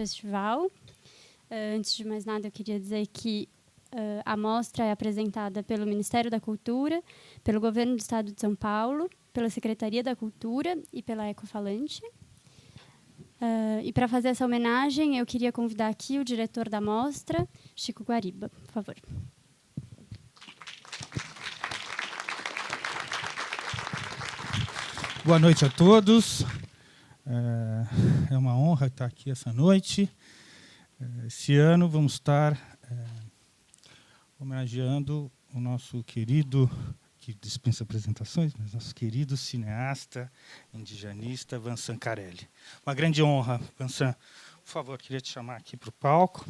festival. Antes de mais nada, eu queria dizer que a mostra é apresentada pelo Ministério da Cultura, pelo Governo do Estado de São Paulo, pela Secretaria da Cultura e pela Ecofalante. E para fazer essa homenagem, eu queria convidar aqui o diretor da mostra, Chico Guariba, por favor. Boa noite a todos. É uma honra estar aqui essa noite. Esse ano vamos estar homenageando o nosso querido, que dispensa apresentações, mas nosso querido cineasta, indigenista, Vincent Carelli. Uma grande honra, Vincent. Por favor, queria te chamar aqui para o palco.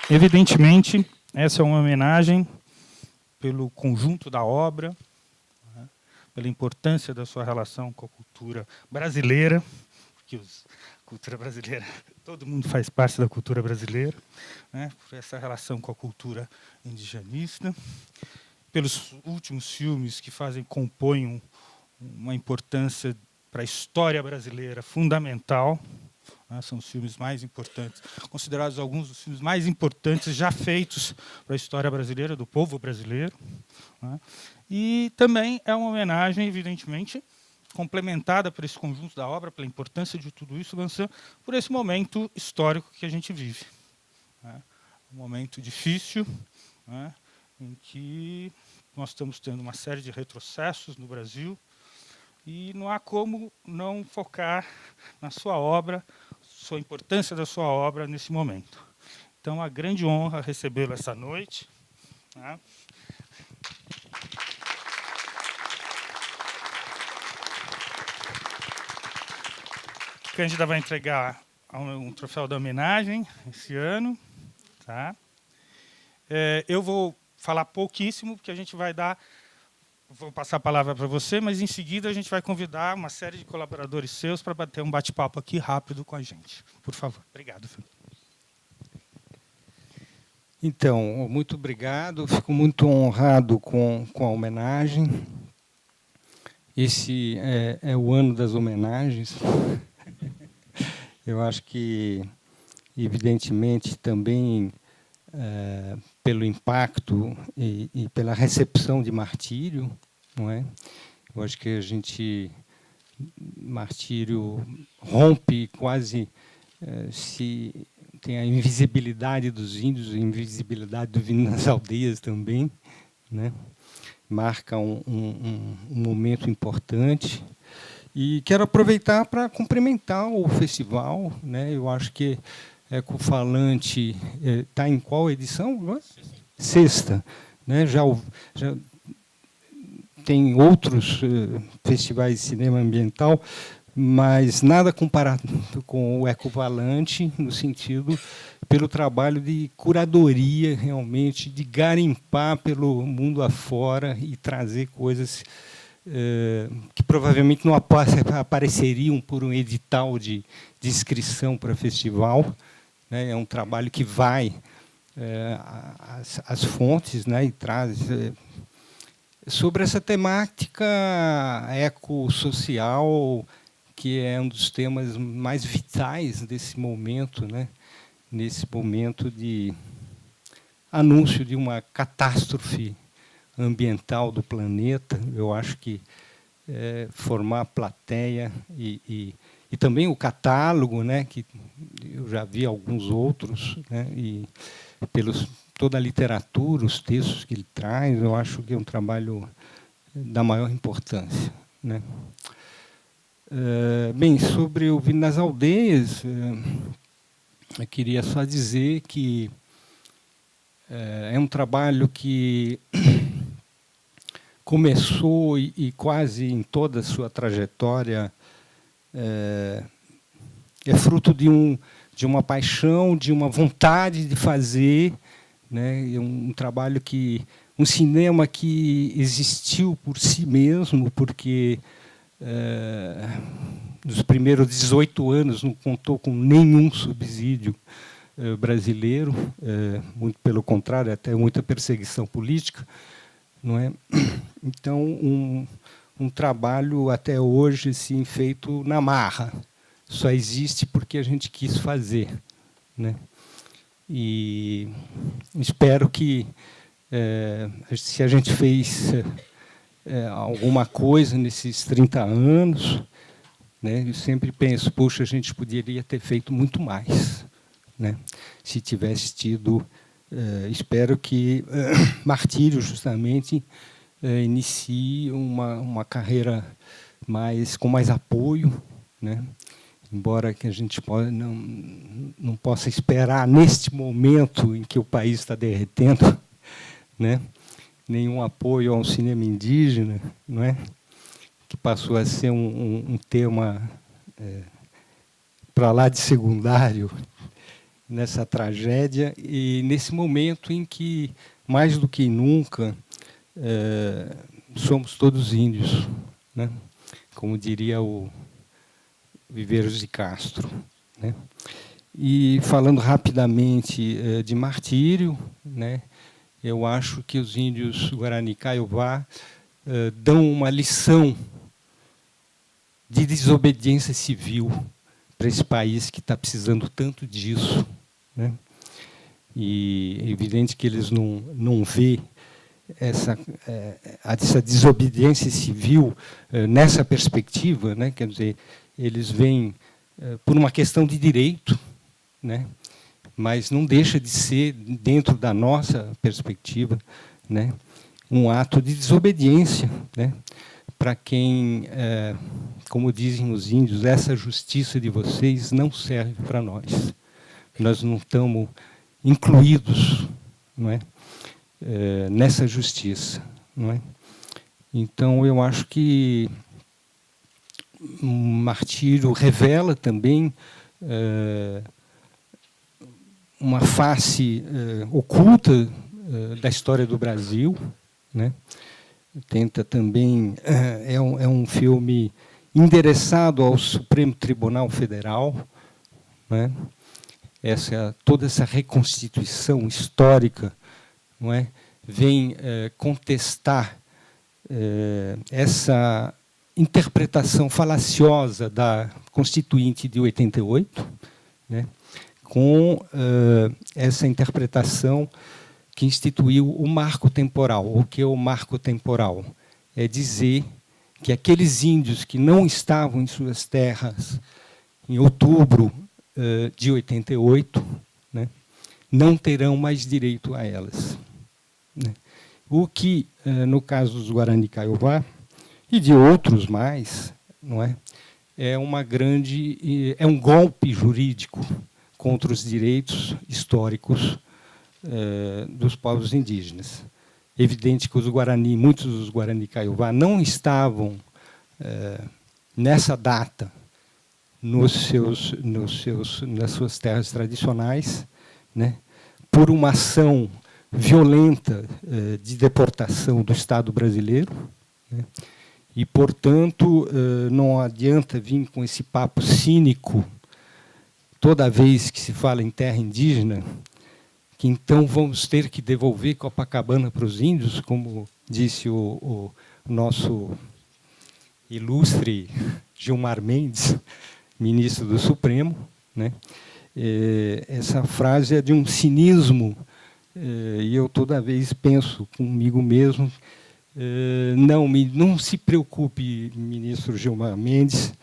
Evidentemente, essa é uma homenagem pelo conjunto da obra, né, pela importância da sua relação com a cultura brasileira, porque cultura brasileira, todo mundo faz parte da cultura brasileira, né, por essa relação com a cultura indigenista, pelos últimos filmes que compõem uma importância para a história brasileira fundamental. São os filmes mais importantes, considerados alguns dos filmes mais importantes já feitos para a história brasileira, do povo brasileiro. E também é uma homenagem, evidentemente, complementada por esse conjunto da obra, pela importância de tudo isso, por esse momento histórico que a gente vive. Um momento difícil, em que nós estamos tendo uma série de retrocessos no Brasil, e não há como não focar na sua obra, a importância da sua obra nesse momento. Então, é uma grande honra recebê-lo essa noite. Cândida vai entregar um troféu da homenagem esse ano. Eu vou falar pouquíssimo, porque a gente vai dar... Vou passar a palavra para você, mas em seguida a gente vai convidar uma série de colaboradores seus para bater um bate-papo aqui rápido com a gente. Por favor. Obrigado, Felipe. Então, muito obrigado. Fico muito honrado com a homenagem. Esse é o ano das homenagens. Eu acho que, evidentemente, também pelo impacto e pela recepção de Martírio, não é? Eu acho que Martírio rompe quase, se tem a invisibilidade dos índios, a invisibilidade do Vindo nas Aldeias também, né? Marca um momento importante. E quero aproveitar para cumprimentar o festival, né? Eu acho que Ecofalante está em qual edição? Sexta. Né? Já tem outros festivais de cinema ambiental, mas nada comparado com o Ecofalante, no sentido, pelo trabalho de curadoria, realmente, de garimpar pelo mundo afora e trazer coisas que provavelmente não apareceriam por um edital de inscrição para festival. É um trabalho que vai às fontes, né, e traz sobre essa temática ecossocial, que é um dos temas mais vitais desse momento, né, nesse momento de anúncio de uma catástrofe ambiental do planeta. Eu acho que formar a plateia e também o catálogo, né, que eu já vi alguns outros, né, e toda a literatura, os textos que ele traz, eu acho que é um trabalho da maior importância, né. Bem, sobre o Vindo nas Aldeias, eu queria só dizer que é um trabalho que começou e quase em toda a sua trajetória é fruto de uma paixão, de uma vontade de fazer, né? Um trabalho um cinema que existiu por si mesmo, porque nos primeiros 18 anos não contou com nenhum subsídio brasileiro, muito pelo contrário, até muita perseguição política. não é? Então, um trabalho até hoje assim, feito na marra. Só existe porque a gente quis fazer, né? E espero que, se a gente fez alguma coisa nesses 30 anos, né, eu sempre penso, poxa, a gente poderia ter feito muito mais, né, se tivesse tido... espero que Martírio, justamente, inicie uma carreira com mais apoio, né? Embora que a gente não possa esperar, neste momento em que o país está derretendo, né, nenhum apoio ao cinema indígena, não é? Que passou a ser um tema para lá de secundário nessa tragédia, e nesse momento em que, mais do que nunca, somos todos índios, né? Como diria o Viveiros de Castro, né? E falando rapidamente de Martírio, né, eu acho que os índios Guarani Kaiowá dão uma lição de desobediência civil para esse país que está precisando tanto disso, né? E é evidente que eles não vê essa desobediência civil nessa perspectiva, né? Quer dizer, eles veem por uma questão de direito, né? Mas não deixa de ser, dentro da nossa perspectiva, né, um ato de desobediência, né, para quem, como dizem os índios, essa justiça de vocês não serve para nós. Nós não estamos incluídos, não é, nessa justiça, não é? Então, eu acho que Martírio revela também uma face oculta da história do Brasil, né? Tenta também é um filme endereçado ao Supremo Tribunal Federal, né? Toda essa reconstituição histórica, não é, vem contestar essa interpretação falaciosa da Constituinte de 88, né, com essa interpretação que instituiu o marco temporal. O que é o marco temporal? É dizer que aqueles índios que não estavam em suas terras em outubro de 88, né, não terão mais direito a elas, né? O que, no caso dos Guarani Kaiowá, e de outros mais, não é? É um golpe jurídico contra os direitos históricos dos povos indígenas. É evidente que muitos dos Guarani Kaiowá não estavam nessa data nas suas terras tradicionais, né, por uma ação violenta de deportação do Estado brasileiro, né? E, portanto, não adianta vir com esse papo cínico toda vez que se fala em terra indígena, que então vamos ter que devolver Copacabana para os índios, como disse o nosso ilustre Gilmar Mendes, ministro do Supremo, né? Essa frase é de um cinismo, e eu toda vez penso comigo mesmo, não se preocupe, ministro Gilmar Mendes,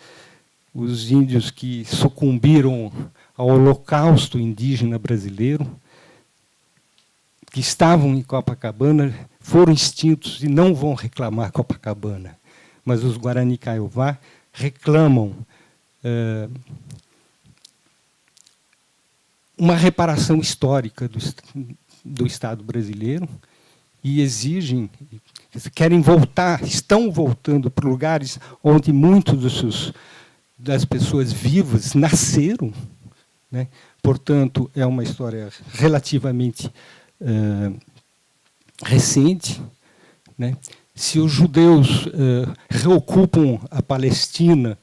os índios que sucumbiram ao holocausto indígena brasileiro, que estavam em Copacabana, foram extintos e não vão reclamar Copacabana. Mas os Guarani Kaiowá reclamam uma reparação histórica do Estado brasileiro e exigem, querem voltar, estão voltando para lugares onde muitos das pessoas vivas nasceram, né? Portanto, é uma história relativamente recente, né? Se os judeus reocupam a Palestina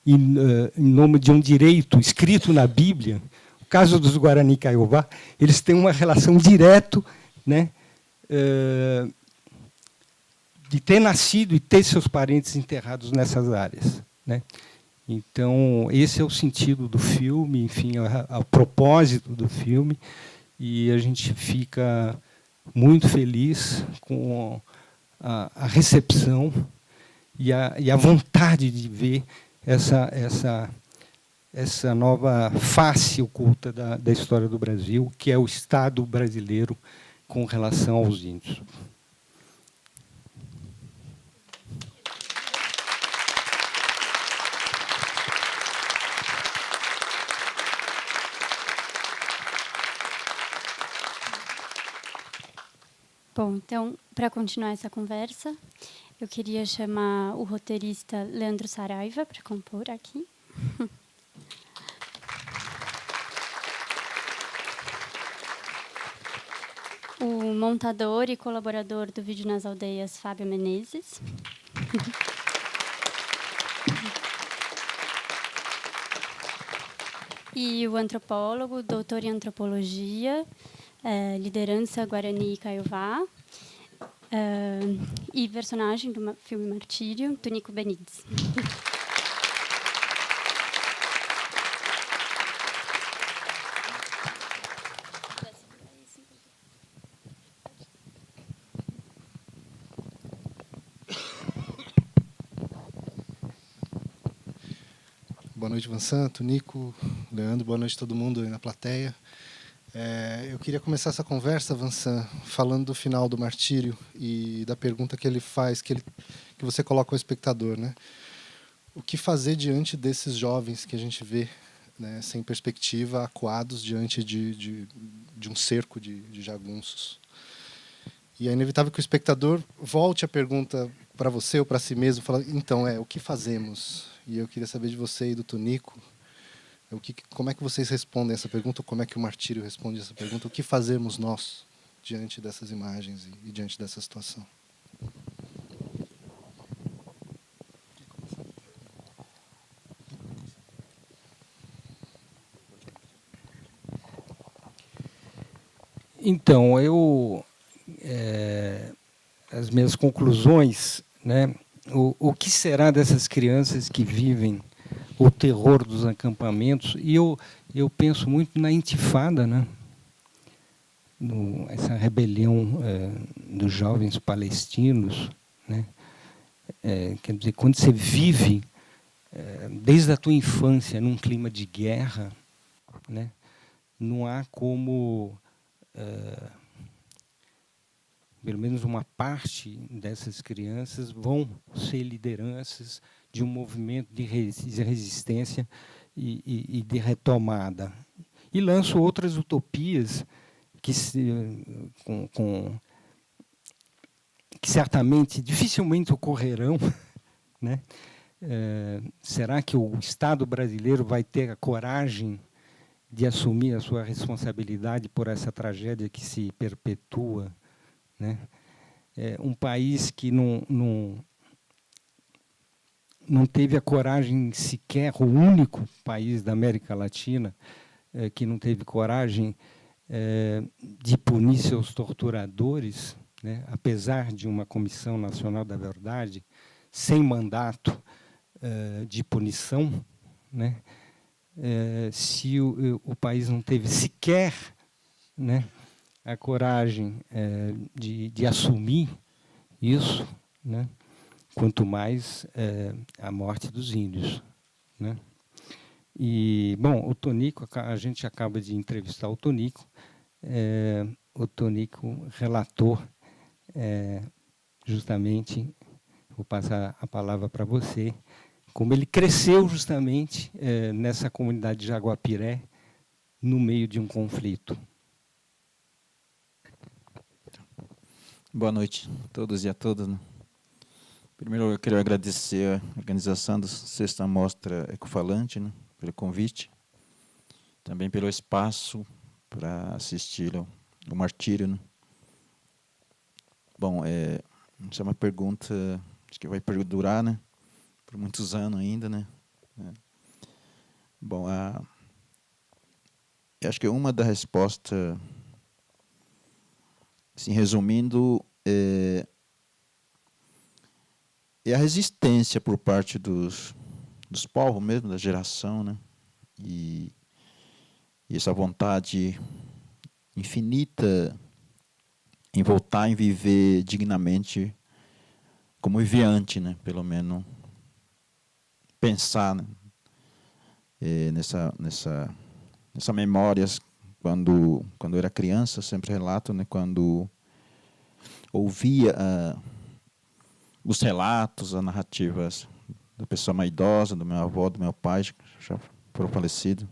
em nome de um direito escrito na Bíblia, no caso dos Guarani Kaiowá, eles têm uma relação direta, né, ter nascido e ter seus parentes enterrados nessas áreas, né? Então, esse é o sentido do filme, enfim, o propósito do filme, e a gente fica muito feliz com a recepção e a vontade de ver essa nova face oculta da história do Brasil, que é o Estado brasileiro com relação aos índios. Bom, então, para continuar essa conversa, eu queria chamar o roteirista Leandro Saraiva para compor aqui. O montador e colaborador do Vídeo nas Aldeias, Fábio Menezes. E o antropólogo, doutor em antropologia, liderança Guarani Caiová, e personagem do filme Martírio, Tonico Benides. Boa noite, Vincent, Tonico, Leandro, boa noite a todo mundo aí na plateia. Eu queria começar essa conversa, Vincent, falando do final do Martírio e da pergunta que ele faz, que você coloca ao espectador, né? O que fazer diante desses jovens que a gente vê, né, sem perspectiva, acuados diante de um cerco de jagunços? E é inevitável que o espectador volte a pergunta para você ou para si mesmo, falando, então, o que fazemos? E eu queria saber de você e do Tonico, como é que vocês respondem essa pergunta, ou como é que o Martírio responde essa pergunta, o que fazemos nós diante dessas imagens e diante dessa situação? Então, as minhas conclusões, né? O que será dessas crianças que vivem o terror dos acampamentos? E eu penso muito na intifada, né? Essa rebelião dos jovens palestinos, né? Quer dizer, quando você vive desde a tua infância num clima de guerra, né? Não há como pelo menos uma parte dessas crianças vão ser lideranças de um movimento de resistência e de retomada. E lanço outras utopias que certamente, dificilmente ocorrerão, né? Será que o Estado brasileiro vai ter a coragem de assumir a sua responsabilidade por essa tragédia que se perpetua, né? Um país que não teve a coragem sequer, o único país da América Latina que não teve coragem de punir seus torturadores, né? Apesar de uma Comissão Nacional da Verdade, sem mandato de punição, né? Se o país não teve sequer, né, a coragem de assumir isso, né, quanto mais a morte dos índios, né? E, bom, o Tonico, a gente acaba de entrevistar o Tonico relatou justamente, vou passar a palavra para você, como ele cresceu justamente nessa comunidade de Jaguapiré, no meio de um conflito. Boa noite a todos e a todas, né? Primeiro, eu quero agradecer a organização da Sexta Mostra Ecofalante, né, pelo convite, também pelo espaço para assistir o Martírio, né? Bom, essa é uma pergunta que vai perdurar, né, por muitos anos ainda, né? Bom, eu acho que uma das respostas, assim, resumindo, a resistência por parte dos povos mesmo, da geração, né? E essa vontade infinita em voltar e viver dignamente como vivia antes, né? Pelo menos pensar, né? Nessa memórias quando eu era criança, eu sempre relato, né? Quando ouvia os relatos, as narrativas da pessoa mais idosa, do meu avô, do meu pai, que já foram falecidos.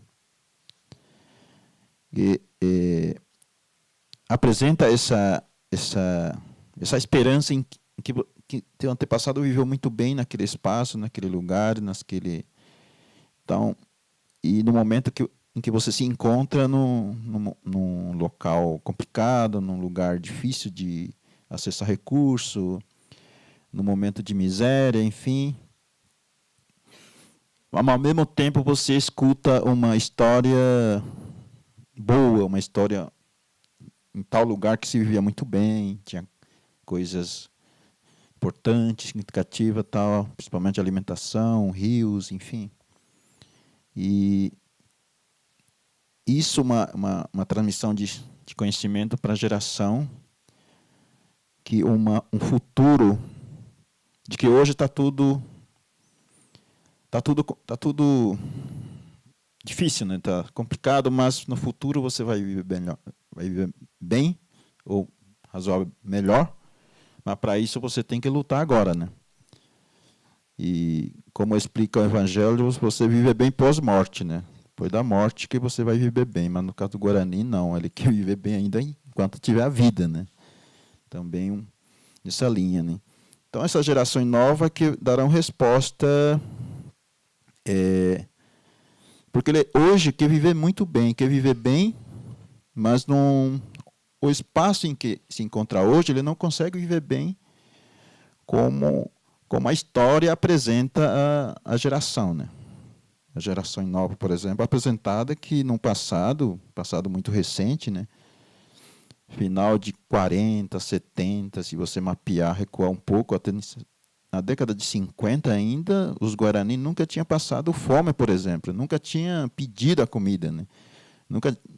E apresenta essa esperança em que teu antepassado viveu muito bem naquele espaço, naquele lugar, então, e no momento em que você se encontra num local complicado, num lugar difícil de acessar recurso, no momento de miséria, enfim, ao mesmo tempo você escuta uma história boa, uma história em tal lugar que se vivia muito bem, tinha coisas importantes, significativas, tal, principalmente alimentação, rios, enfim. E isso uma transmissão de conhecimento para a geração, que um futuro de que hoje está tudo difícil, né? Tá complicado, mas no futuro você vai viver bem ou razoável melhor. Mas para isso você tem que lutar agora, né? E como explica o Evangelho, você vive bem pós-morte, né? Depois da morte que você vai viver bem, mas no caso do Guarani não, ele quer viver bem ainda enquanto tiver a vida, né? Também nessa linha, né? Então essa geração nova que darão resposta, porque ele hoje quer viver muito bem, quer viver bem, mas o espaço em que se encontra hoje, ele não consegue viver bem como a história apresenta a geração, né? A geração nova, por exemplo, apresentada que num passado muito recente, né? Final de 40, 70, se você mapear, recuar um pouco, até na década de 50 ainda, os Guarani nunca tinham passado fome, por exemplo, nunca tinha pedido a comida, né?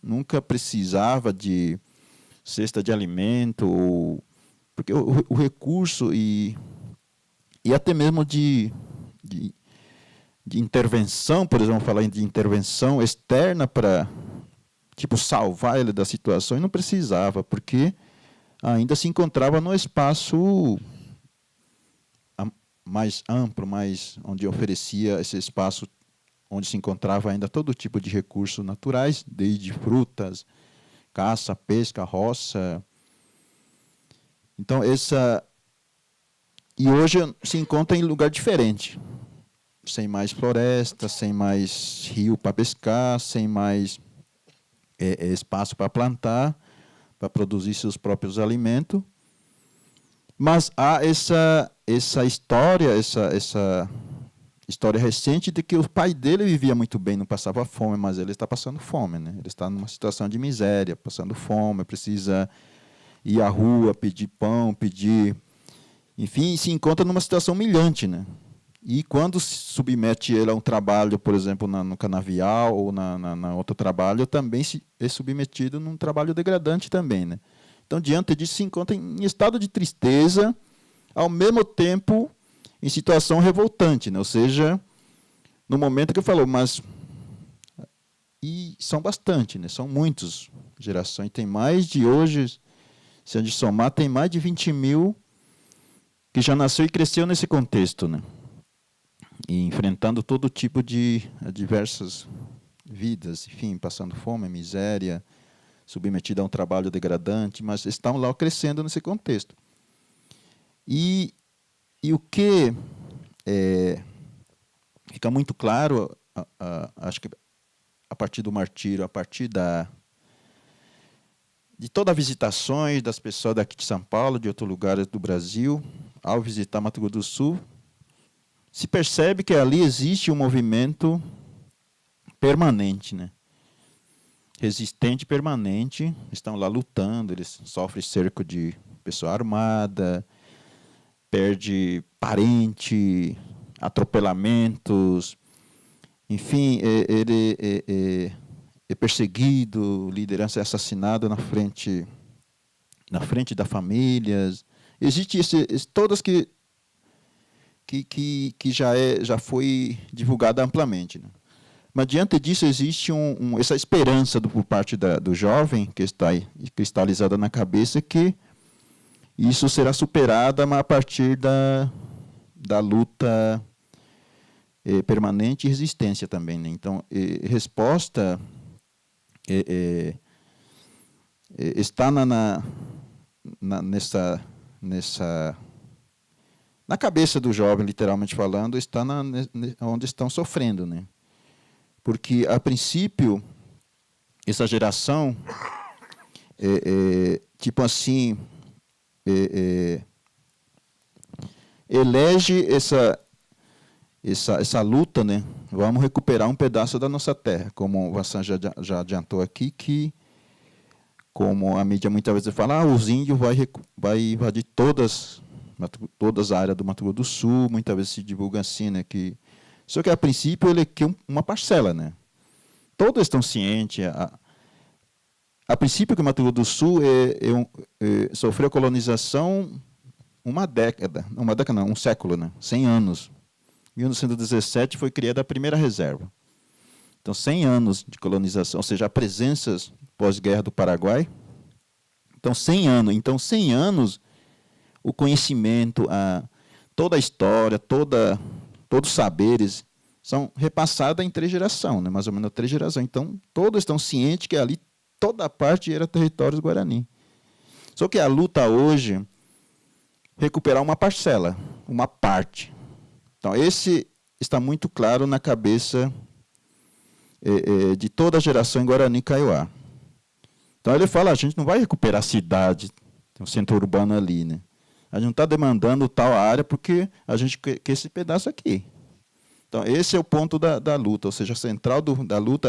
Nunca precisava de cesta de alimento, porque o recurso e até mesmo de intervenção, por exemplo, falar de intervenção externa para salvar ele da situação, e não precisava, porque ainda se encontrava no espaço mais amplo, onde oferecia esse espaço onde se encontrava ainda todo tipo de recursos naturais, desde frutas, caça, pesca, roça. Então, e hoje se encontra em lugar diferente, sem mais floresta, sem mais rio para pescar, sem mais espaço para plantar, para produzir seus próprios alimentos. Mas há essa história recente de que o pai dele vivia muito bem, não passava fome, mas ele está passando fome, né? Ele está numa situação de miséria, passando fome, precisa ir à rua, pedir pão, enfim, se encontra numa situação humilhante, né? E quando se submete ele a um trabalho, por exemplo, no canavial ou na outro trabalho, também é submetido num trabalho degradante também, né? Então, diante disso, se encontra em estado de tristeza, ao mesmo tempo em situação revoltante, né? Ou seja, no momento que eu falo, e são bastante, né? São muitas gerações, tem mais de hoje, se a gente somar, tem mais de 20 mil que já nasceu e cresceu nesse contexto, né? E enfrentando todo tipo de diversas vidas, enfim, passando fome, miséria, submetido a um trabalho degradante, mas estão lá crescendo nesse contexto. E o que fica muito claro, acho que a partir do martírio, a partir de todas as visitações das pessoas daqui de São Paulo, de outros lugares do Brasil, ao visitar Mato Grosso do Sul, se percebe que ali existe um movimento permanente, né? Resistente permanente, estão lá lutando, eles sofrem cerco de pessoa armada, perde parente, atropelamentos, enfim, ele é perseguido, liderança é assassinada na frente da família. Existe todas que já foi divulgada amplamente, né? Mas diante disso existe essa esperança por parte do jovem que está cristalizada na cabeça que isso será superada, mas a partir da luta permanente e resistência também, né? Então, resposta está na cabeça do jovem, literalmente falando, está onde estão sofrendo, né? Porque, a princípio, essa geração, tipo assim, elege essa luta, né? Vamos recuperar um pedaço da nossa terra, como o Vassan já adiantou aqui, que, como a mídia muitas vezes fala, os índios vai invadir todas as áreas do Mato Grosso do Sul, muitas vezes se divulga assim, né? Só que, a princípio, ele quer uma parcela, né? Todos estão cientes. A princípio, que o Mato Grosso do Sul sofreu colonização um século, né? 100 anos. Em 1917 foi criada a primeira reserva. Então, 100 anos de colonização, ou seja, a presença pós-guerra do Paraguai. Então, 100 anos. Então, 100 anos, o conhecimento, toda a história, todos os saberes são repassados em 3 gerações, né? Mais ou menos 3 gerações. Então, todos estão cientes que ali toda a parte era territórios Guarani. Só que a luta hoje é recuperar uma parcela, uma parte. Então, esse está muito claro na cabeça de toda a geração em Guarani Kaiowá. Então, ele fala, a gente não vai recuperar a cidade, tem um centro urbano ali, né? A gente não está demandando tal área porque a gente quer esse pedaço aqui. Então, esse é o ponto da luta, ou seja, a central da luta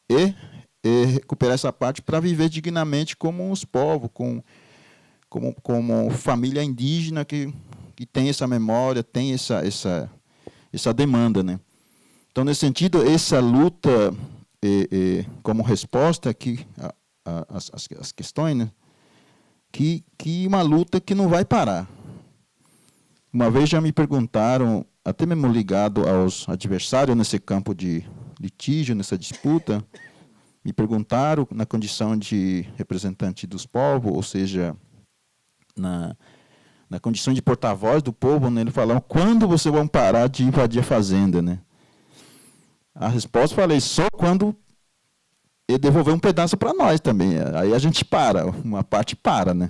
é recuperar essa parte para viver dignamente como os povos, como família indígena que tem essa memória, tem essa demanda, né? Então, nesse sentido, essa luta, como resposta aqui às questões, né? Que uma luta que não vai parar. Uma vez já me perguntaram, até mesmo ligado aos adversários nesse campo de litígio, nessa disputa, me perguntaram na condição de representante dos povos, ou seja, na condição de porta-voz do povo, né, eles falaram, quando vocês vão parar de invadir a fazenda, né? A resposta, falei, só quando ele devolver um pedaço para nós também. Aí a gente para, uma parte para, né?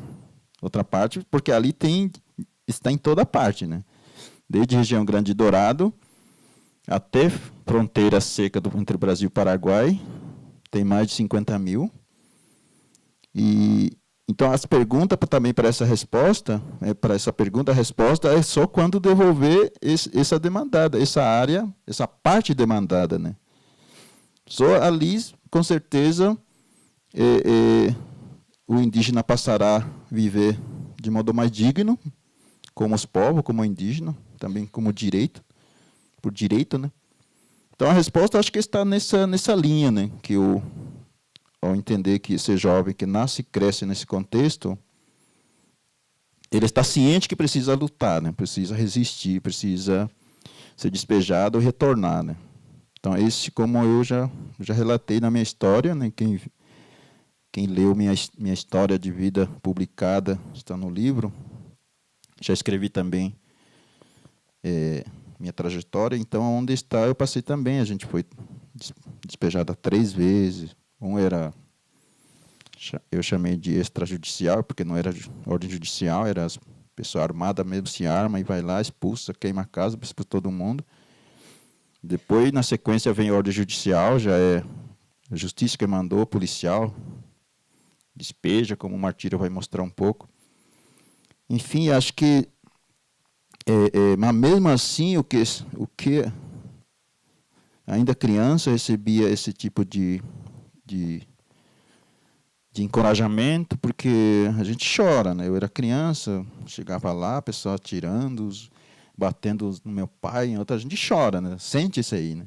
Outra parte, porque ali está em toda parte, né? Desde a região Grande Dourado até fronteira seca entre Brasil e Paraguai, tem mais de 50 mil. Então, as perguntas também para essa resposta, para essa pergunta, a resposta é só quando devolver essa demandada, essa área, essa parte demandada, né? Só ali, com certeza, o indígena passará a viver de modo mais digno, como os povos, como o indígena, também como direito, por direito, né? Então, a resposta acho que está nessa linha, né? Que ao entender que esse jovem que nasce e cresce nesse contexto, ele está ciente que precisa lutar, né? Precisa resistir, precisa ser despejado ou retornar, né? Então, esse, como eu já relatei na minha história, né? Quem leu minha história de vida publicada está no livro. Já escrevi também minha trajetória. Então, onde está, eu passei também. A gente foi despejada 3 vezes. Eu chamei de extrajudicial, porque não era ordem judicial, era as pessoas armadas mesmo, se arma e vai lá, expulsa, queima a casa, expulsa todo mundo. Depois, na sequência, vem a ordem judicial, já é a justiça que mandou, policial, despeja, como o martírio vai mostrar um pouco. Enfim, acho que, mas mesmo assim, o que ainda criança recebia esse tipo de encorajamento, porque a gente chora, né? Eu era criança, chegava lá, pessoal atirando, batendo no meu pai, em outra, a gente chora, né? Sente isso aí, né?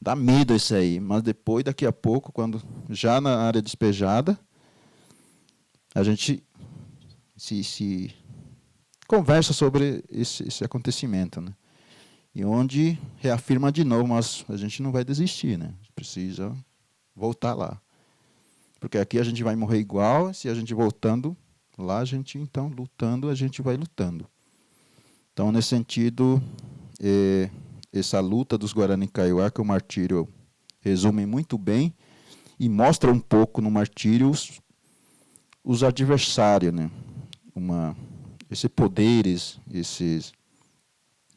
Dá medo isso aí, mas depois, daqui a pouco, quando já na área despejada, a gente se conversa sobre esse acontecimento, né? E onde reafirma de novo, mas a gente não vai desistir, né? A gente precisa voltar lá. Porque aqui a gente vai morrer igual, se a gente voltando lá, a gente, então, lutando, a gente vai lutando. Então, nesse sentido, essa luta dos Guarani Kaiowá, que o martírio resume muito bem, e mostra um pouco no martírio os adversários, né? Esses poderes,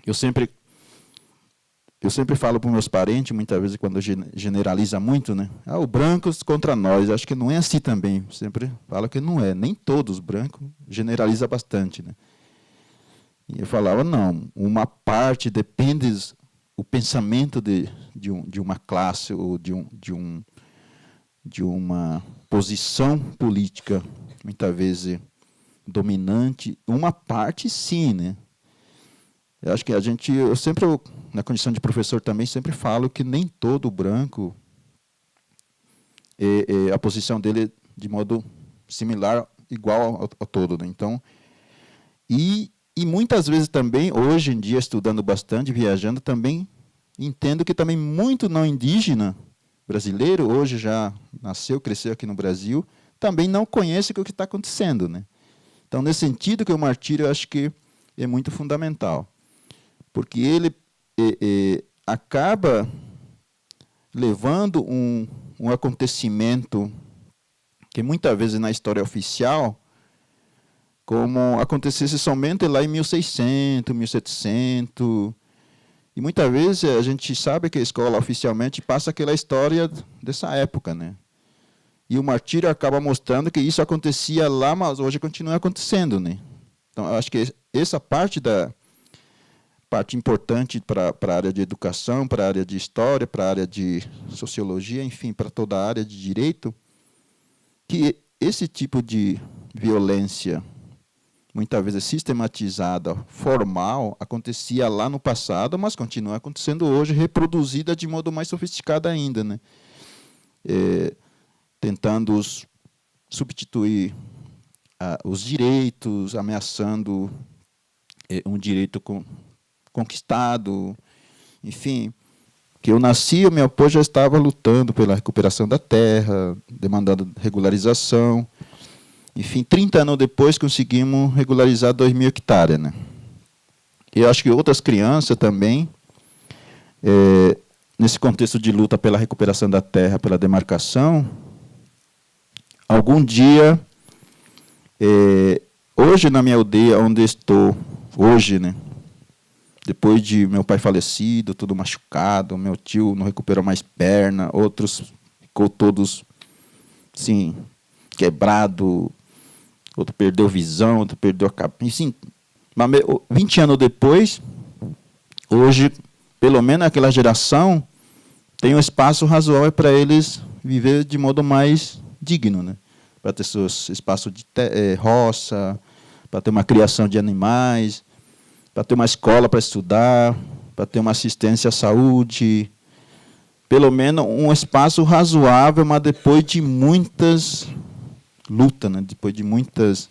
Eu sempre falo para os meus parentes, muitas vezes, quando generaliza muito, né? O brancos contra nós. Acho que não é assim também. Sempre falo que não é. Nem todos brancos, generaliza bastante, né? E eu falava, não, uma parte depende o pensamento de uma classe ou de uma posição política, muitas vezes dominante. Uma parte, sim, né? Eu acho que eu sempre, na condição de professor também, sempre falo que nem todo branco, a posição dele de modo similar, igual ao todo, né? Então, e muitas vezes também, hoje em dia, estudando bastante, viajando, também entendo que também muito não indígena brasileiro, hoje já nasceu, cresceu aqui no Brasil, também não conhece o que está acontecendo, né? Então, nesse sentido que o martírio, eu acho que é muito fundamental. Porque ele acaba levando um acontecimento que muitas vezes na história oficial, como acontecesse somente lá em 1600, 1700, e muitas vezes a gente sabe que a escola oficialmente passa aquela história dessa época, né? E o martírio acaba mostrando que isso acontecia lá, mas hoje continua acontecendo, né? Então, eu acho que essa parte importante para a área de educação, para a área de história, para a área de sociologia, enfim, para toda a área de direito, que esse tipo de violência, muitas vezes sistematizada, formal, acontecia lá no passado, mas continua acontecendo hoje, reproduzida de modo mais sofisticado ainda, né? Tentando substituir os direitos, ameaçando um direito conquistado, enfim. Que eu nasci, o meu avô já estava lutando pela recuperação da terra, demandando regularização. Enfim, 30 anos depois conseguimos regularizar 2.000 hectares, né? E eu acho que outras crianças também, nesse contexto de luta pela recuperação da terra, pela demarcação, algum dia, hoje na minha aldeia, onde estou, hoje, né? Depois de meu pai falecido, tudo machucado, meu tio não recuperou mais perna, outros ficou todos, assim, quebrado, outro perdeu visão, outro perdeu a cabeça, assim, 20 anos depois, hoje, pelo menos aquela geração, tem um espaço razoável para eles viver de modo mais digno, né? Para ter seus espaços de roça, para ter uma criação de animais, para ter uma escola para estudar, para ter uma assistência à saúde, pelo menos um espaço razoável, mas depois de muitas lutas, né? Depois de muitas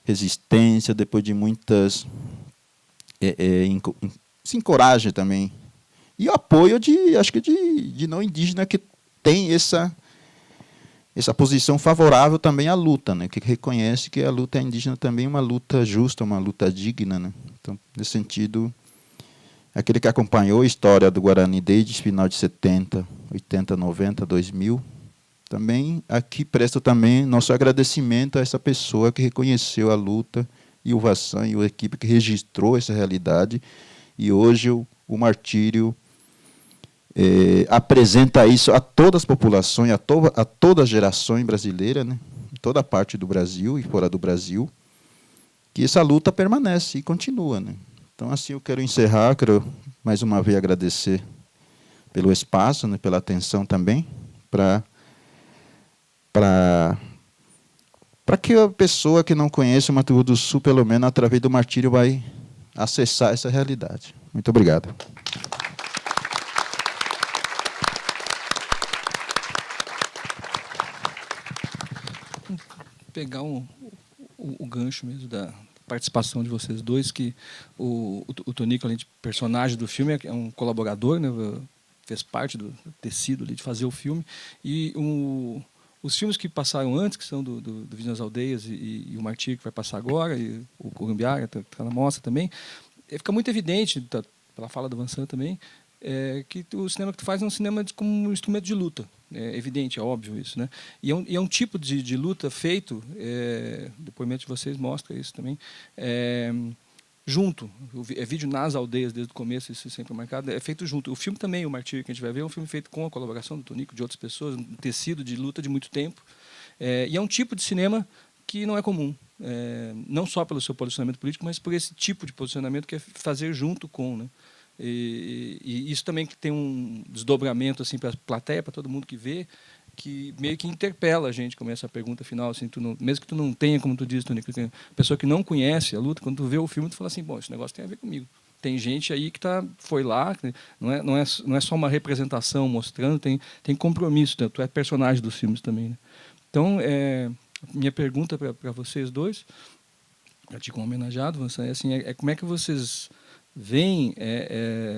resistências, depois de muitas se encoraja também. E o apoio acho que de não indígena que tem essa posição favorável também à luta, né? Que reconhece que a luta indígena também é uma luta justa, uma luta digna, né? Então, nesse sentido, aquele que acompanhou a história do Guarani desde o final de 70, 80, 90, 2000, também aqui presto também nosso agradecimento a essa pessoa que reconheceu a luta, e o Vassan e a equipe que registrou essa realidade, e hoje o martírio apresenta isso a todas as populações, a todas as gerações brasileiras, né? Em toda a parte do Brasil e fora do Brasil, que essa luta permanece e continua, né? Então, assim, eu quero encerrar, quero mais uma vez agradecer pelo espaço, né, pela atenção também, para para que a pessoa que não conhece o Mato Grosso do Sul, pelo menos através do martírio, vai acessar essa realidade. Muito obrigado. Pegar o gancho mesmo da participação de vocês dois, que o Tonico, além de personagem do filme, é um colaborador, né, fez parte do tecido ali de fazer o filme, e os filmes que passaram antes, que são do Vídeo nas Aldeias e o Martírio, que vai passar agora, e o Corumbiara, está na mostra também, fica muito evidente, pela fala do Vincent também, que o cinema que tu faz é um cinema como um instrumento de luta. É evidente, é óbvio isso, né? E é um tipo de luta feito, o depoimento de vocês mostra isso também, junto. É vídeo nas aldeias desde o começo, isso sempre é marcado, é feito junto. O filme também, o Martírio, que a gente vai ver, é um filme feito com a colaboração do Tonico, de outras pessoas, um tecido de luta de muito tempo. E é um tipo de cinema que não é comum, não só pelo seu posicionamento político, mas por esse tipo de posicionamento que é fazer junto com, né? E isso também que tem um desdobramento assim para a plateia, para todo mundo que vê, que meio que interpela a gente, como essa pergunta final, assim, mesmo que tu não tenha, como tu disse, Tonico, pessoa que não conhece a luta, quando tu vê o filme, tu fala assim, bom, esse negócio tem a ver comigo. Tem gente aí que foi lá, não é só uma representação mostrando, tem compromisso, né? Tu é personagem dos filmes também, né? Então, minha pergunta para vocês dois, já te como homenageado, Vincent, assim, como é que vocês veem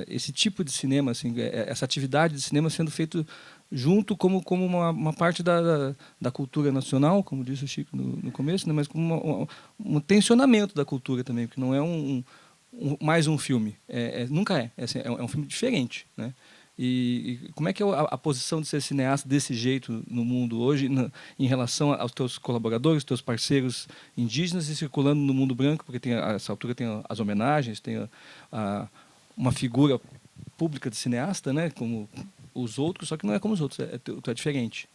esse tipo de cinema, assim, essa atividade de cinema sendo feito junto como uma parte da cultura nacional, como disse o Chico no começo, né, mas como um tensionamento da cultura também, porque não é mais um filme, nunca é um filme diferente, né? E como é que é a posição de ser cineasta desse jeito no mundo hoje, em relação aos teus colaboradores, teus parceiros indígenas e circulando no mundo branco, porque essa altura tem as homenagens, tem uma figura pública de cineasta, né, como os outros, só que não é como os outros, tu é diferente.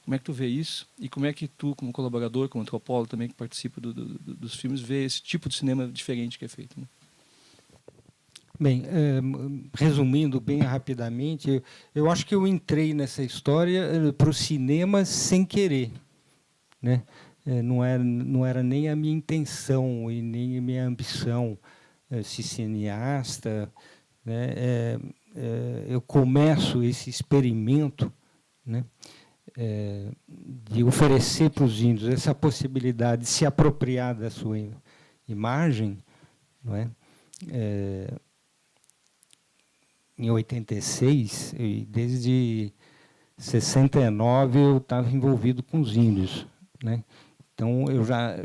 Como é que tu vê isso? E como é que tu, como colaborador, como antropólogo também, que participa dos filmes, vê esse tipo de cinema diferente que é feito, né? Bem, resumindo bem rapidamente, eu acho que eu entrei nessa história para o cinema sem querer, né? Não era nem a minha intenção e nem a minha ambição ser cineasta, né? Eu começo esse experimento, né, de oferecer para os índios essa possibilidade de se apropriar da sua imagem, não é? Em 86, e desde 69 eu estava envolvido com os índios, né? Então eu já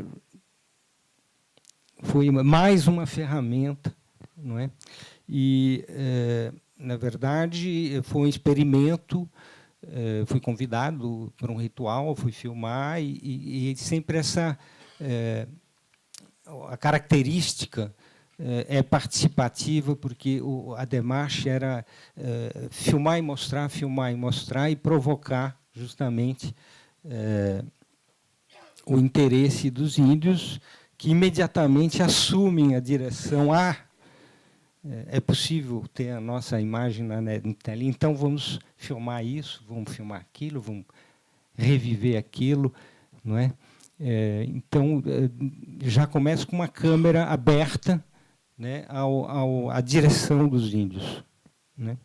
foi mais uma ferramenta, não é? E na verdade foi um experimento. Fui convidado para um ritual, fui filmar e sempre a característica é participativa, porque a demarche era filmar e mostrar e provocar justamente o interesse dos índios, que imediatamente assumem a direção. É possível ter a nossa imagem na tela, então vamos filmar isso, vamos filmar aquilo, vamos reviver aquilo, não é? Então já começa com uma câmera aberta, né, à direção dos índios, né?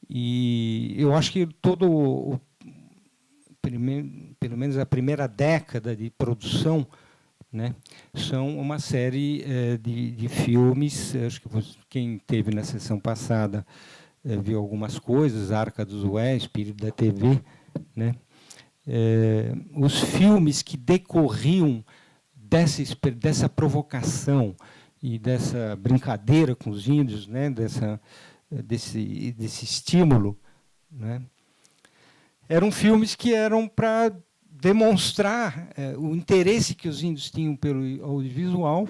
E eu acho que pelo menos a primeira década de produção, né, são uma série de filmes. Acho que quem esteve na sessão passada viu algumas coisas, Arca dos Ué, Espírito da TV, né? Os filmes que decorriam dessa provocação e dessa brincadeira com os índios, né, desse estímulo, né, eram filmes que eram para demonstrar o interesse que os índios tinham pelo audiovisual,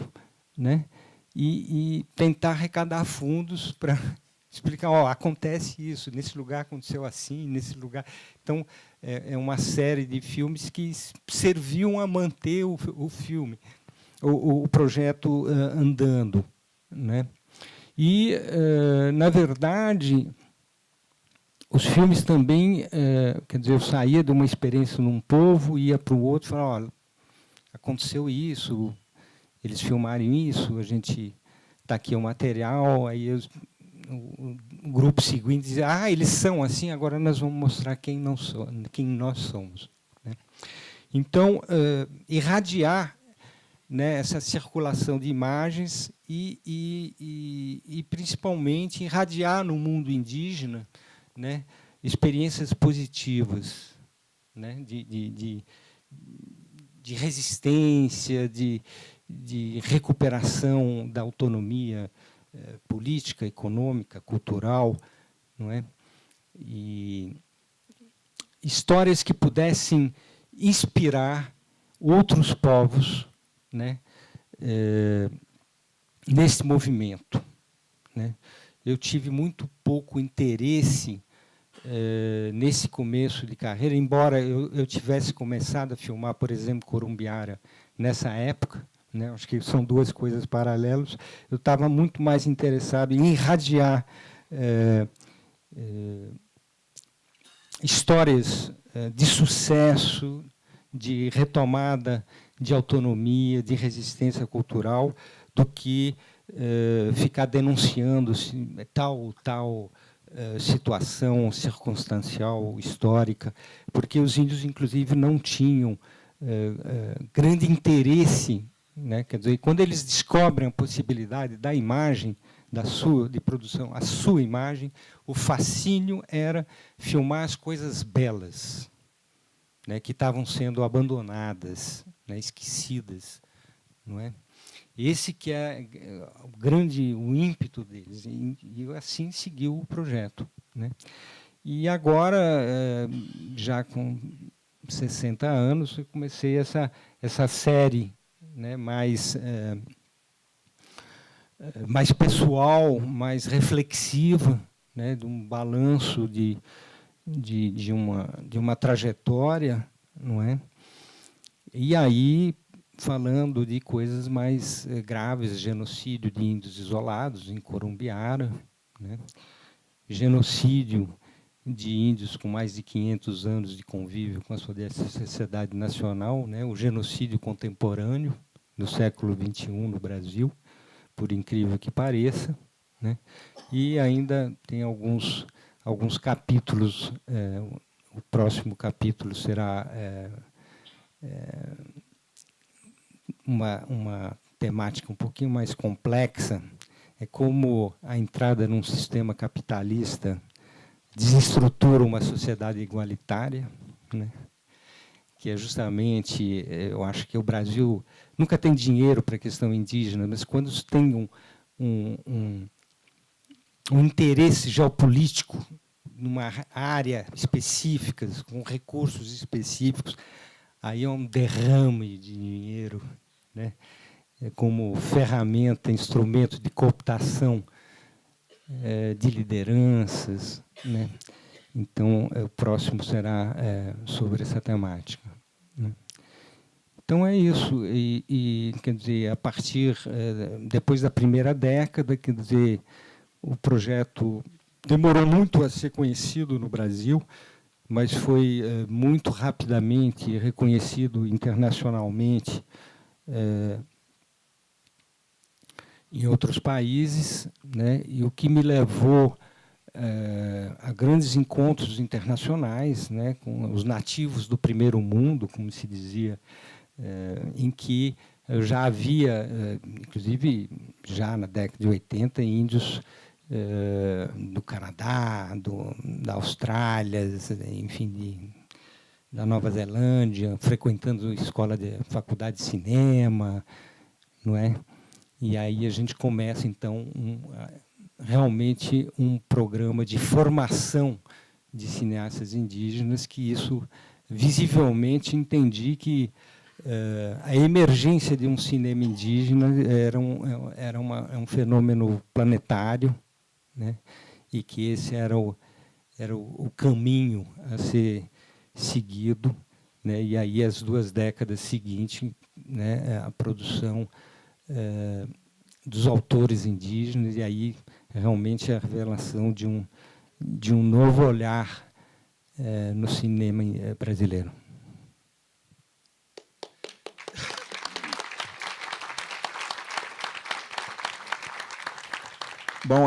né, e tentar arrecadar fundos para explicar, acontece isso, nesse lugar aconteceu assim, nesse lugar. Então, é uma série de filmes que serviam a manter o filme, o projeto andando, né? E, na verdade, os filmes também, quer dizer, eu saía de uma experiência num povo, ia para o outro e falava, olha, aconteceu isso, eles filmaram isso, a gente está aqui o material, aí o grupo seguinte dizia, eles são assim, agora nós vamos mostrar quem nós somos. Né? Então, irradiar, né, essa circulação de imagens e principalmente irradiar no mundo indígena, né, experiências positivas, né, de resistência, de recuperação da autonomia política, econômica, cultural, não é? E histórias que pudessem inspirar outros povos, né, nesse movimento. Né? Eu tive muito pouco interesse nesse começo de carreira, embora eu tivesse começado a filmar, por exemplo, Corumbiara nessa época, né? Acho que são duas coisas paralelas. Eu estava muito mais interessado em irradiar histórias de sucesso, de retomada de autonomia, de resistência cultural, do que ficar denunciando tal situação circunstancial, histórica, porque os índios, inclusive, não tinham grande interesse, né? Quer dizer, quando eles descobrem a possibilidade da imagem, de produção, a sua imagem, o fascínio era filmar as coisas belas, né, que estavam sendo abandonadas, né, esquecidas, não é? Esse que é o ímpeto deles, e assim seguiu o projeto, né? E agora, já com 60 anos, eu comecei essa série, né, mais pessoal, mais reflexiva, né, de um balanço de uma trajetória, não é? E aí, falando de coisas mais graves, genocídio de índios isolados em Corumbiara, né? Genocídio de índios com mais de 500 anos de convívio com a sociedade nacional, né? O genocídio contemporâneo do século XXI no Brasil, por incrível que pareça, né? E ainda tem alguns capítulos, o próximo capítulo será uma temática um pouquinho mais complexa, é como a entrada num sistema capitalista desestrutura uma sociedade igualitária, né? Que é justamente, eu acho que o Brasil nunca tem dinheiro para a questão indígena, mas quando tem um interesse geopolítico numa área específica, com recursos específicos, aí é um derrame de dinheiro, né? Como ferramenta, instrumento de cooptação de lideranças, né? Então, o próximo será sobre essa temática, né? Então é isso. E quer dizer, a partir depois da primeira década, quer dizer, o projeto demorou muito a ser conhecido no Brasil, mas foi muito rapidamente reconhecido internacionalmente em outros países, né? E o que me levou a grandes encontros internacionais, né, com os nativos do primeiro mundo, como se dizia, em que já havia, inclusive já na década de 80, índios do Canadá, da Austrália, enfim, da Nova Zelândia, frequentando faculdade de cinema, não é? E aí a gente começa então realmente um programa de formação de cineastas indígenas, que isso visivelmente entendi que a emergência de um cinema indígena era um fenômeno planetário, né? E que esse era o caminho a ser seguido, né? E aí as 2 décadas seguintes, né, a produção dos autores indígenas, e aí realmente a revelação de de um novo olhar no cinema brasileiro. Bom,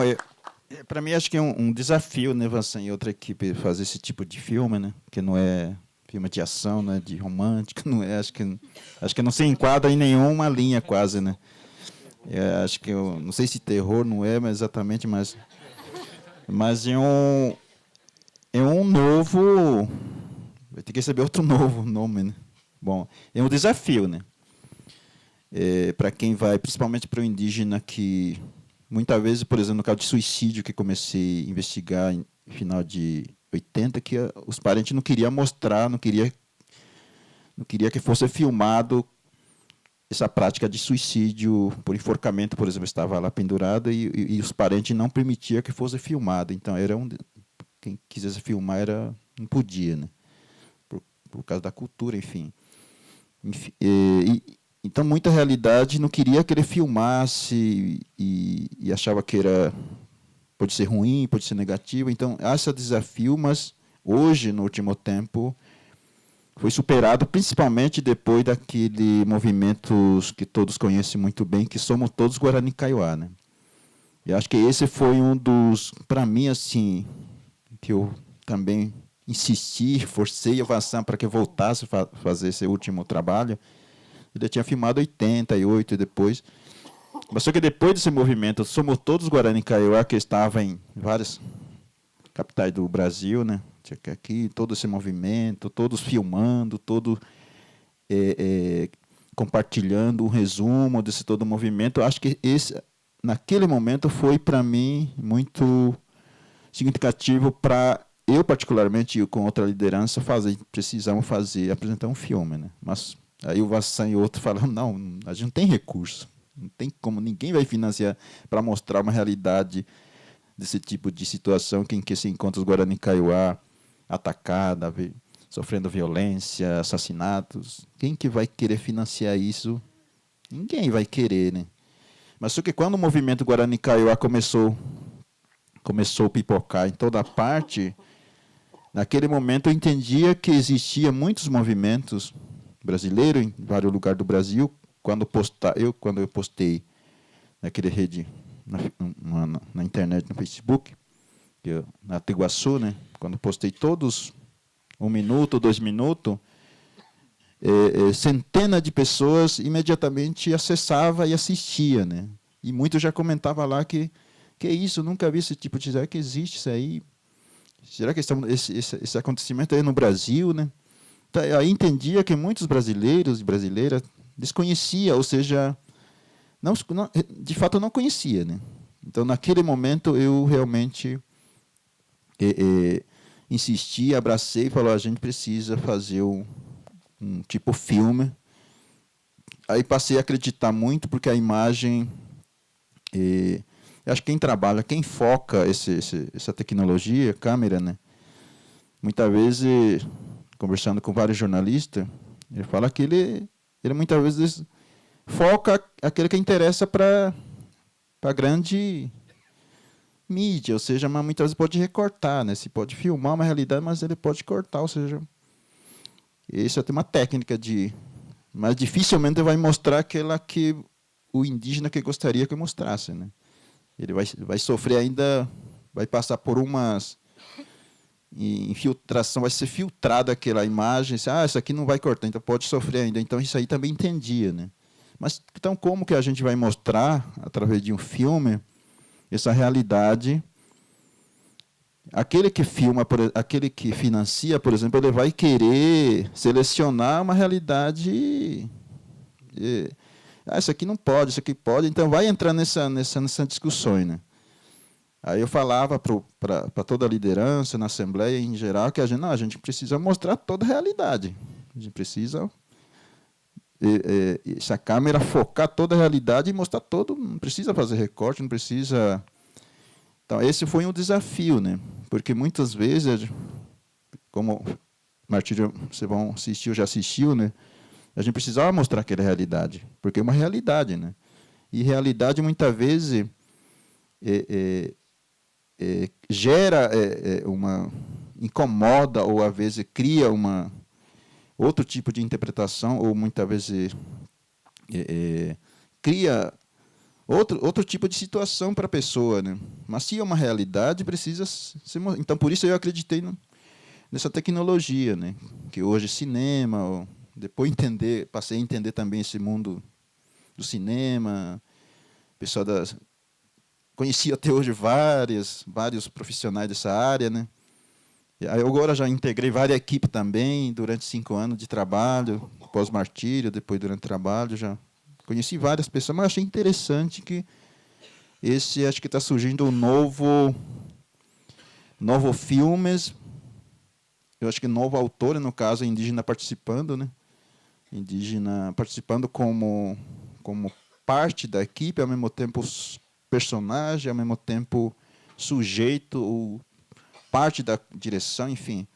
para mim acho que é um desafio, né, Vansan e outra equipe fazer esse tipo de filme, né, que não é filme de ação, né, de romântica, não é, acho que não se enquadra em nenhuma linha quase, né. Acho que eu não sei se terror não é, mas exatamente, mas é um novo, vai ter que receber outro novo nome, né. Bom, é um desafio, né. Para quem vai, principalmente para o indígena que muitas vezes, por exemplo, no caso de suicídio que comecei a investigar em final de 80, que os parentes não queriam mostrar, não queria que fosse filmado essa prática de suicídio por enforcamento, por exemplo, estava lá pendurado e os parentes não permitiam que fosse filmado. Então quem quisesse filmar não podia, né? Por causa da cultura, enfim. Então, muita realidade não queria que ele filmasse e achava que pode ser ruim, pode ser negativo. Então, há esse desafio, mas hoje, no último tempo, foi superado, principalmente depois daquele movimento que todos conhecem muito bem, que somos todos Guarani Kaiowá, né? E acho que esse foi um dos, para mim, assim, que eu também insisti, forcei a avançar para que voltasse a fazer esse último trabalho. Ele tinha filmado 88 e depois. Mas só que depois desse movimento, somos todos Guarani Kaiowá, que estava em várias capitais do Brasil, né? Aqui, todo esse movimento, todos filmando, todos compartilhando um resumo desse todo o movimento. Acho que naquele momento, foi para mim muito significativo para eu, particularmente, com outra liderança, precisamos apresentar um filme, né? Mas aí o Vassan e outro falaram, não, a gente não tem recurso, não tem como, ninguém vai financiar para mostrar uma realidade desse tipo de situação em que se encontra os Guarani Kaiowá atacada, sofrendo violência, assassinatos. Quem que vai querer financiar isso? Ninguém vai querer, né? Mas só que quando o movimento Guarani Kaiowá começou a pipocar em toda parte, naquele momento eu entendia que existia muitos movimentos brasileiros em vários lugares do Brasil. Quando eu postei naquele rede na internet, no Facebook, na Tiguaçu, né? Quando postei todos 1 minuto, 2 minutos, centenas de pessoas imediatamente acessava e assistia, né? E muitos já comentavam lá que isso, nunca vi esse tipo de... Será que existe isso aí? Será que esse acontecimento aí no Brasil, né? Então, aí entendia que muitos brasileiros e brasileiras desconheciam, ou seja, de fato não conhecia, né? Então, naquele momento, eu realmente insisti, abracei e falei, a gente precisa fazer um tipo filme. Aí passei a acreditar muito, porque a imagem... acho que quem foca essa tecnologia, câmera, né? Muitas vezes, conversando com vários jornalistas, ele fala que ele muitas vezes foca aquele que interessa para a grande mídia, ou seja, mas muitas vezes pode recortar, né? Se pode filmar uma realidade, mas ele pode cortar, ou seja, isso tem uma técnica mas dificilmente vai mostrar aquela que o indígena que gostaria que mostrasse, né? Ele vai sofrer ainda, vai passar por umas infiltração, vai ser filtrada aquela imagem, isso aqui não vai cortar, então pode sofrer ainda. Então isso aí também entendia, né? Mas então como que a gente vai mostrar através de um filme essa realidade? Aquele que filma, aquele que financia, por exemplo, ele vai querer selecionar uma realidade. Isso aqui não pode, isso aqui pode. Então vai entrar nessa discussão, né? Aí eu falava para toda a liderança, na Assembleia em geral, que a gente precisa mostrar toda a realidade. A gente precisa, essa câmera focar toda a realidade e mostrar todo, não precisa fazer recorte, não precisa... Então, esse foi um desafio, né? Porque muitas vezes, como Martírio, vocês vão assistir, já assistiu, né? A gente precisava mostrar aquela realidade, porque é uma realidade, né? E realidade, muitas vezes, gera incomoda ou às vezes cria outro tipo de interpretação, ou muitas vezes cria outro tipo de situação para a pessoa, né? Mas se é uma realidade, precisa ser. Então, por isso eu acreditei nessa tecnologia, né? Que hoje cinema, depois passei a entender também esse mundo do cinema, pessoal conheci até hoje vários profissionais dessa área, né? E aí agora já integrei várias equipes também durante 5 anos de trabalho, pós-martírio, depois durante o trabalho já conheci várias pessoas, mas achei interessante que acho que está surgindo um novo filmes. Eu acho que novo autor, no caso, indígena participando, né? Indígena participando como parte da equipe, ao mesmo tempo personagem, ao mesmo tempo sujeito, ou parte da direção, enfim.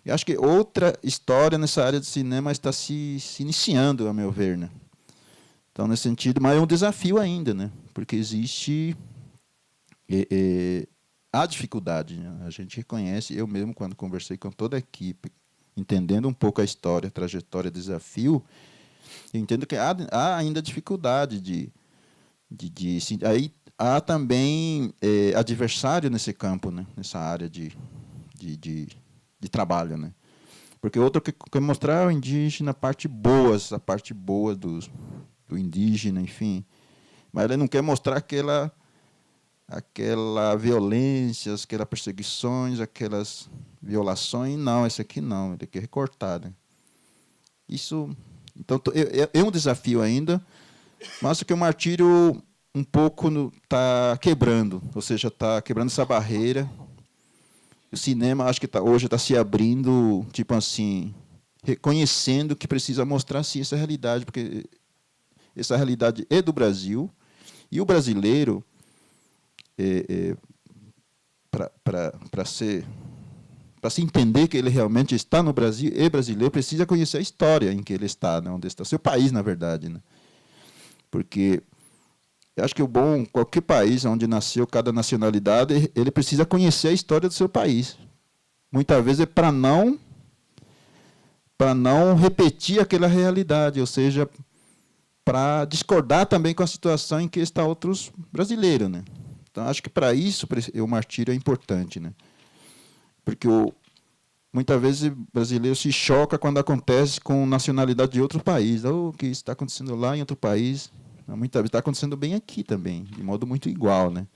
Eu acho que outra história nessa área de cinema está se iniciando, a meu ver, né? Então, nesse sentido, mas é um desafio ainda, né? Porque existe a dificuldade, né? A gente reconhece, eu mesmo, quando conversei com toda a equipe, entendendo um pouco a história, a trajetória, desafio, eu entendo que há ainda dificuldade aí há também adversário nesse campo, né? Nessa área de trabalho, né? Porque outro que mostrar o indígena a parte boa do indígena, enfim, mas ele não quer mostrar aquela violência, aquelas perseguições, aquelas violações. Não, esse aqui não, ele quer recortar, né? Isso, então, é um desafio ainda, mas que o martírio um pouco está quebrando, ou seja, está quebrando essa barreira. O cinema, acho que hoje está se abrindo, tipo assim, reconhecendo que precisa mostrar sim essa realidade, porque essa realidade é do Brasil, e o brasileiro, para se entender que ele realmente está no Brasil, é brasileiro, precisa conhecer a história em que ele está, né, onde está o seu país, na verdade, né? Porque eu acho que qualquer país onde nasceu cada nacionalidade, ele precisa conhecer a história do seu país. Muitas vezes é para não repetir aquela realidade, ou seja, para discordar também com a situação em que está outros brasileiros, né? Então, acho que para isso o martírio é importante, né? Porque muitas vezes o brasileiro se choca quando acontece com nacionalidade de outro país. O que está acontecendo lá em outro país, muitas vezes está acontecendo bem aqui também, de modo muito igual, né?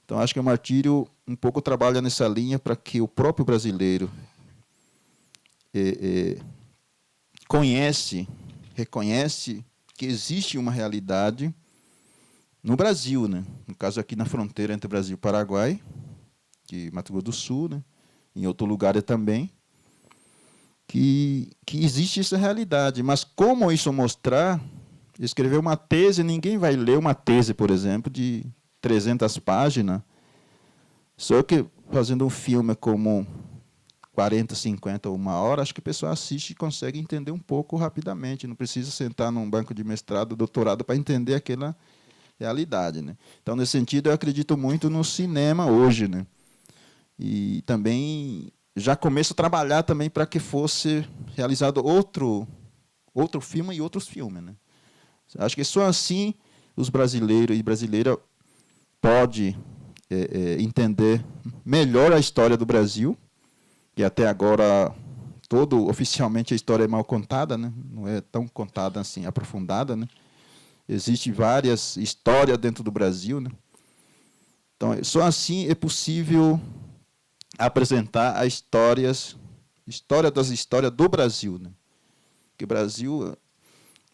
Então, acho que o martírio um pouco trabalha nessa linha para que o próprio brasileiro reconhece que existe uma realidade no Brasil, né? No caso aqui na fronteira entre Brasil e Paraguai, de Mato Grosso do Sul, né? Em outro lugar também, que existe essa realidade. Mas como isso mostrar, escrever uma tese, ninguém vai ler uma tese, por exemplo, de 300 páginas, só que fazendo um filme como 40, 50 ou 1 hora, acho que a pessoa assiste e consegue entender um pouco rapidamente, não precisa sentar num banco de mestrado, doutorado, para entender aquela realidade, né? Então, nesse sentido, eu acredito muito no cinema hoje, né? E também já começo a trabalhar também para que fosse realizado outro filme e outros filmes, né? Acho que só assim os brasileiros e brasileiras podem entender melhor a história do Brasil, que até agora oficialmente a história é mal contada, né? Não é tão contada assim, aprofundada, né? Existem várias histórias dentro do Brasil, né? Então, só assim é possível apresentar a história das histórias do Brasil, né? Que o Brasil,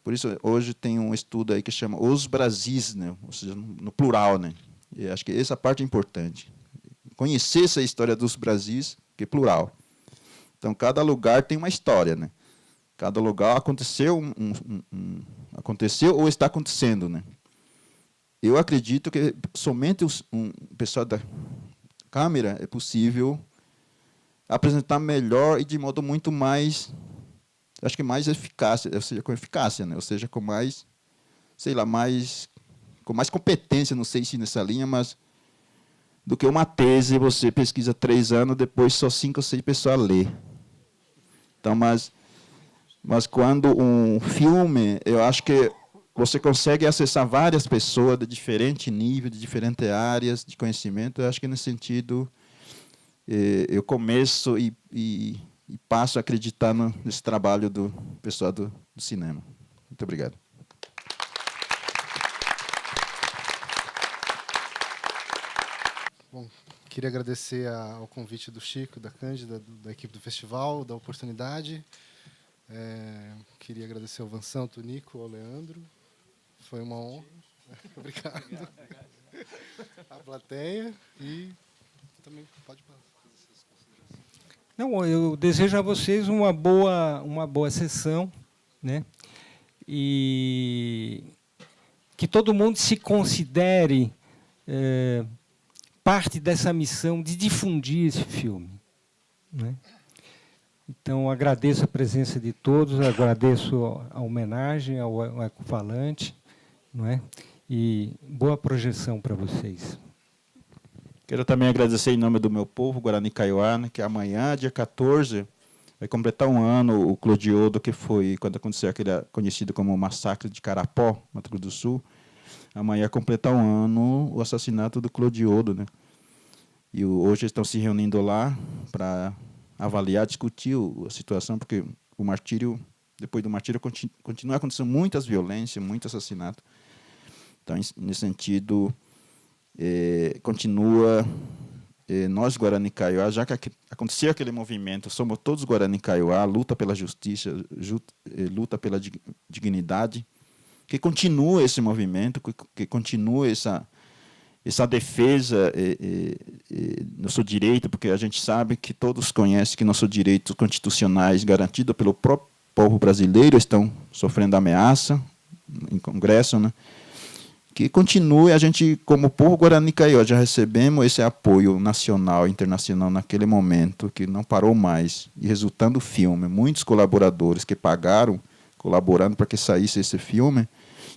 por isso hoje tem um estudo aí que chama Os Brasis, né? Ou seja, no plural, né? E acho que essa parte é importante. Conhecer essa história dos Brasis, que é plural. Então, cada lugar tem uma história, né? Cada lugar aconteceu aconteceu ou está acontecendo, né? Eu acredito que somente um pessoal da câmera é possível apresentar melhor e de modo muito mais, acho que mais eficácia, ou seja, com eficácia, né? Ou seja, com mais, sei lá, com mais competência, não sei se nessa linha, mas do que uma tese, você pesquisa 3 anos, depois só 5 ou 6 pessoas lê. Então, mas quando um filme, eu acho que você consegue acessar várias pessoas de diferente nível, de diferentes áreas de conhecimento. Eu acho que, nesse sentido, eu começo e passo a acreditar nesse trabalho do pessoal do cinema. Muito obrigado. Bom, queria agradecer ao convite do Chico, da Cândida, da equipe do festival, da oportunidade. Queria agradecer ao Vansanto, ao Nico, ao Leandro. Foi uma honra. Obrigado. A plateia e também pode fazer suas considerações. Não, eu desejo a vocês uma boa sessão, né? E que todo mundo se considere parte dessa missão de difundir esse filme, né? Então, agradeço a presença de todos, agradeço a homenagem ao Ecofalante, não é? E boa projeção para vocês. Quero também agradecer em nome do meu povo, Guarani Kaiowá, né, que amanhã, dia 14, vai completar 1 ano o Clodiodo, que foi quando aconteceu aquele conhecido como o Massacre de Carapó, Mato Grosso do Sul. Amanhã completar 1 ano o assassinato do Clodiodo, né? E hoje estão se reunindo lá para avaliar, discutir a situação, porque o martírio, depois do martírio, continua acontecendo muitas violências, muito assassinato. Então, nesse sentido, continua nós, Guarani Kaiowá, já que aconteceu aquele movimento, somos todos Guarani Kaiowá, luta pela justiça, luta pela dignidade, que continua esse movimento, que continua essa defesa nosso direito, porque a gente sabe que todos conhecem que nossos direitos constitucionais garantidos pelo próprio povo brasileiro estão sofrendo ameaça em Congresso, né? Que continue, a gente, como povo Guarani Kaiowá, já recebemos esse apoio nacional e internacional naquele momento, que não parou mais, e resultando do filme, muitos colaboradores que pagaram, colaborando para que saísse esse filme.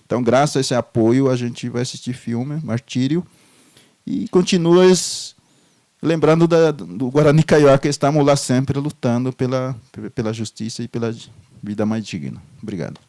Então, graças a esse apoio, a gente vai assistir filme, Martírio, e continua lembrando do Guarani Kaiowá, que estamos lá sempre lutando pela justiça e pela vida mais digna. Obrigado.